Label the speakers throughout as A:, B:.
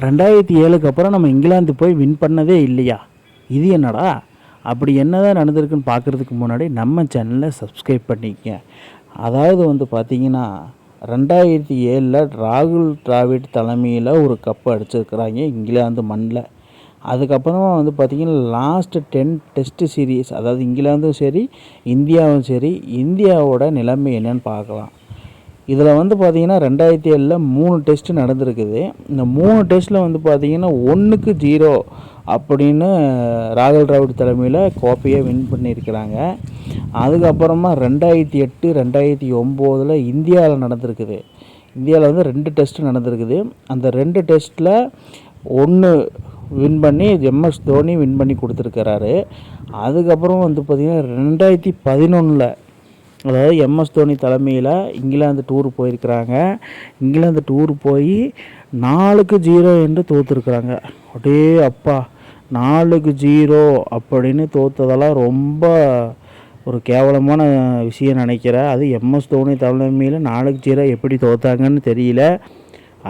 A: 2007க்கு அப்புறம் நம்ம இங்கிலாந்து போய் வின் பண்ணதே இல்லையா? இது என்னடா? அப்படி என்னதான் நடந்திருக்குன்னு பார்க்குறதுக்கு முன்னாடி நம்ம சேனலை சப்ஸ்கிரைப் பண்ணிக்கங்க. அதாவது பார்த்திங்கன்னா 2007 ராகுல் டிராவிட் தலைமையில் ஒரு கப்பு அடிச்சிருக்கிறாங்க இங்கிலாந்து மண்ணில். அதுக்கப்புறமா பார்த்திங்கன்னா லாஸ்ட்டு 10 டெஸ்ட் சீரீஸ், அதாவது இங்கிலாந்தும் சரி இந்தியாவும் சரி, இந்தியாவோட நிலைமை என்னன்னு பார்க்கலாம். இதில் பார்த்திங்கன்னா 2007 3 டெஸ்ட்டு நடந்திருக்குது. இந்த 3 டெஸ்ட்டில் பார்த்திங்கன்னா 1-0 அப்படின்னு ராகுல் டிராவிட் தலைமையில் கோப்பையை வின் பண்ணியிருக்கிறாங்க. அதுக்கப்புறமா 2008 2009 இந்தியாவில் நடந்திருக்குது. இந்தியாவில் 2 டெஸ்ட்டு நடந்திருக்குது. அந்த 2 டெஸ்ட்டில் 1 வின் பண்ணி MS தோனி வின் பண்ணி கொடுத்துருக்கிறாரு. அதுக்கப்புறம் பார்த்திங்கன்னா 2011 அதாவது MS தோனி தலைமையில் இங்கிலாந்து டூர் போயிருக்கிறாங்க. இங்கிலாந்து டூர் போய் 4-0 என்று தோற்றுருக்குறாங்க. அடே அப்பா, 4-0 அப்படின்னு தோற்றதெல்லாம் ரொம்ப ஒரு கேவலமான விஷயம் நினைக்கிறேன். அது MS தோனி தலைமையில் 4-0 எப்படி தோற்றாங்கன்னு தெரியல.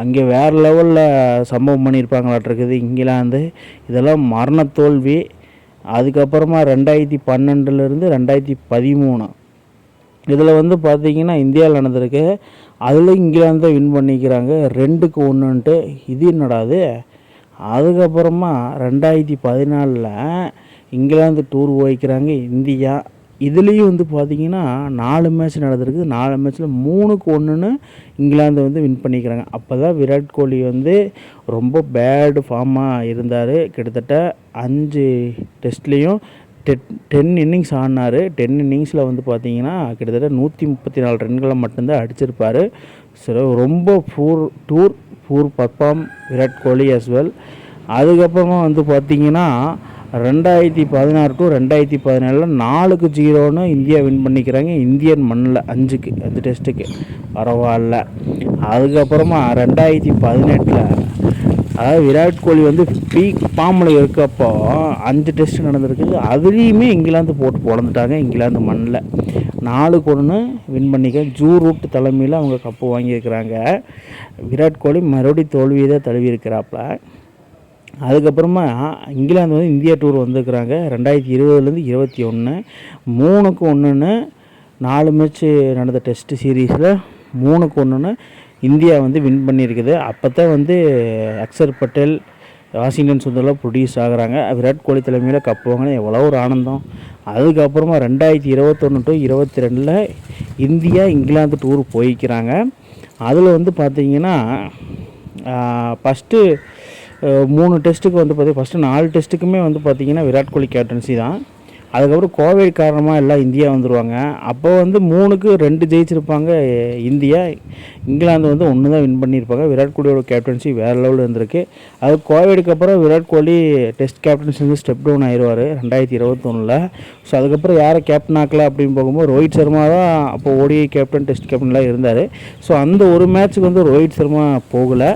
A: அங்கே வேறு லெவலில் சம்பவம் பண்ணியிருப்பாங்களாட்டிருக்குது இங்கிலாந்து. இதெல்லாம் மரண தோல்வி. அதுக்கப்புறமா 2012 2013 இதில் பார்த்திங்கன்னா இந்தியாவில் நடந்திருக்கு. அதில் இங்கிலாந்து வின் பண்ணிக்கிறாங்க 2-1. இது என்னடாது? அதுக்கப்புறமா 2014 இங்கிலாந்து டூர் போய்க்கிறாங்க இந்தியா. இதுலேயும் பார்த்திங்கன்னா 4 மேட்ச் நடந்திருக்கு. 4 மேட்ச்சில் 3-1 இங்கிலாந்து வின் பண்ணிக்கிறாங்க. அப்போ தான் விராட் கோலி ரொம்ப பேடு ஃபார்மாக இருந்தார். கிட்டத்தட்ட 5 டெஸ்ட்லேயும் 10 இன்னிங்ஸ் ஆடினார். 10 இன்னிங்ஸில் பார்த்திங்கன்னா கிட்டத்தட்ட 134 ரன்களை மட்டும்தான் அடிச்சிருப்பார். சரி, ரொம்ப பூர் perform Virat Kohli as well. அதுக்கப்புறமா பார்த்திங்கன்னா 2016 to 2017 4-0 இந்தியா வின் பண்ணிக்கிறாங்க இந்தியன் மண்ணில் 5 டெஸ்ட்டுக்கு. பரவாயில்ல. அதுக்கப்புறமா 2018 அதாவது விராட் கோலி பீக் ஃபார்மில் இருக்கப்போ 5 டெஸ்ட் நடந்திருக்குது. அதுலேயுமே இங்கிலாந்து போட்டு பொழந்துட்டாங்க இங்கிலாந்து மண்ணில். 4-1 வின் பண்ணிக்க ஜூ ரூட் தலைமையில் அவங்க கப்பு வாங்கியிருக்கிறாங்க. விராட் கோலி மறுபடியும் தோல்வியை தான் தழுவி இருக்கிறாப்புல. அதுக்கப்புறமா இங்கிலாந்து இந்தியா டூர் வந்திருக்கிறாங்க 2020 21 3-1 4 மேட்ச்சு நடந்த டெஸ்ட் சீரீஸில் 3-1 இந்தியா வின் பண்ணியிருக்குது. அப்போ தான் அக்ஷர் பட்டேல், வாஷிங்டன் சுந்தர்லாம் ப்ரொடியூஸ் ஆகுறாங்க. விராட் கோலி தலைமையில் கப்பு வாங்கினா எவ்வளோ ஒரு ஆனந்தம். அதுக்கப்புறமா 2021 to 22 இந்தியா இங்கிலாந்து டூர் போய்க்கிறாங்க. அதில் பார்த்திங்கன்னா ஃபஸ்ட்டு 3 டெஸ்ட்டுக்கு பார்த்திங்கன்னா ஃபஸ்ட்டு 4 டெஸ்ட்டுக்குமே பார்த்திங்கன்னா விராட் கோலி கேப்டன்சி தான். அதுக்கப்புறம் கோவிட் காரணமாக எல்லாம் இந்தியா வந்துடுவாங்க. அப்போ 3-2 ஜெயிச்சிருப்பாங்க இந்தியா. இங்கிலாந்து 1 தான் வின் பண்ணியிருப்பாங்க. விராட் கோலியோட கேப்டன்சி வேறு லெவலில் இருந்திருக்கு. அது கோவிடுக்கு அப்புறம் Virat Kohli test captaincy step down ஆயிடுவார் 2021. ஸோ அதுக்கப்புறம் யாரை கேப்டன் ஆக்கல அப்படின்னு போகும்போது ரோஹித் சர்மா தான் அப்போ ODI கேப்டன் டெஸ்ட் கேப்டன்லாம் இருந்தார். ஸோ அந்த ஒரு மேட்ச்சுக்கு ரோஹித் சர்மா போகலை.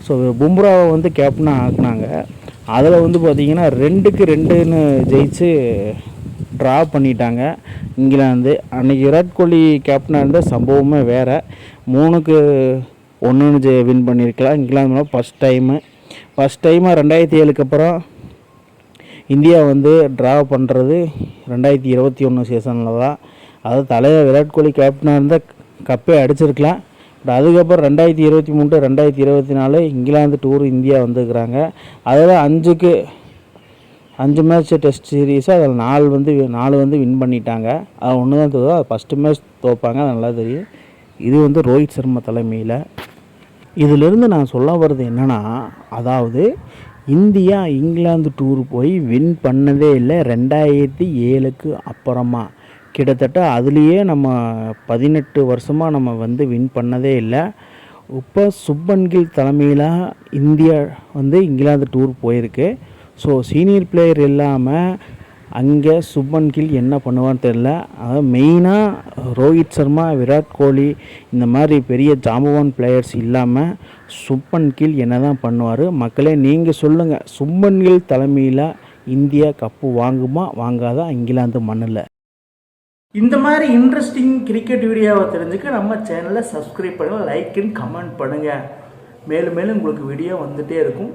A: ஸோ பும்ராவை கேப்டனாக ஆக்குனாங்க. அதில் பார்த்திங்கன்னா 2-2 ஜெயிச்சு ட்ரா பண்ணிட்டாங்க இங்கிலாந்து. அன்றைக்கி விராட் கோலி கேப்டனாக இருந்த சம்பவமே வேறு. 3-1 வின் பண்ணியிருக்கலாம் இங்கிலாந்து ஃபஸ்ட் டைமாக 2007க்கு அப்புறம் இந்தியா ட்ரா பண்ணுறது 2021 சீசனில் தான். அதாவது தலைவர் விராட் கோலி கேப்டனாக இருந்தால் கப்பே அடிச்சிருக்கலாம். பட் அதுக்கப்புறம் 2023 2024 இங்கிலாந்து டூர் இந்தியா வந்துருக்குறாங்க. அதில் 5 மேட்ச் டெஸ்ட் சீரீஸு அதில் 4 வின் பண்ணிட்டாங்க. அது 1 தான் தோது. அது ஃபஸ்ட்டு மேட்ச் தோப்பாங்க, அது நல்லா தெரியும். இது ரோஹித் சர்மா தலைமையில். இதிலிருந்து நான் சொல்ல வர்றது என்னென்னா, அதாவது இந்தியா இங்கிலாந்து டூர் போய் வின் பண்ணதே இல்லை 2007க்கு அப்புறமா. கிட்டத்தட்ட அதுலேயே நம்ம 18 வருஷமாக நம்ம வின் பண்ணதே இல்லை. இப்போ சுப்மன் கில் தலைமையில் இந்தியா இங்கிலாந்து டூர் போயிருக்கு. ஸோ சீனியர் பிளேயர் இல்லாமல் அங்கே சுப்மன் கில் என்ன பண்ணுவான்னு தெரில. அதாவது மெயினாக ரோஹித் சர்மா, விராட் கோலி இந்த மாதிரி பெரிய ஜாம்பவான் பிளேயர்ஸ் இல்லாமல் சுப்மன் கில் என்ன தான் பண்ணுவார்? மக்களே நீங்கள் சொல்லுங்கள், சுப்மன் கில் தலைமையில் இந்தியா கப்பு வாங்குமா வாங்காதா இங்கிலாந்து மண்ணில்? இந்த மாதிரி இன்ட்ரெஸ்டிங் கிரிக்கெட் வீடியோவை தெரிஞ்சுக்க நம்ம சேனலை சப்ஸ்கிரைப் பண்ணுங்கள், லைக் அண்ட் கமெண்ட் பண்ணுங்கள். மேலும் மேலும் உங்களுக்கு வீடியோ வந்துகிட்டே இருக்கும்.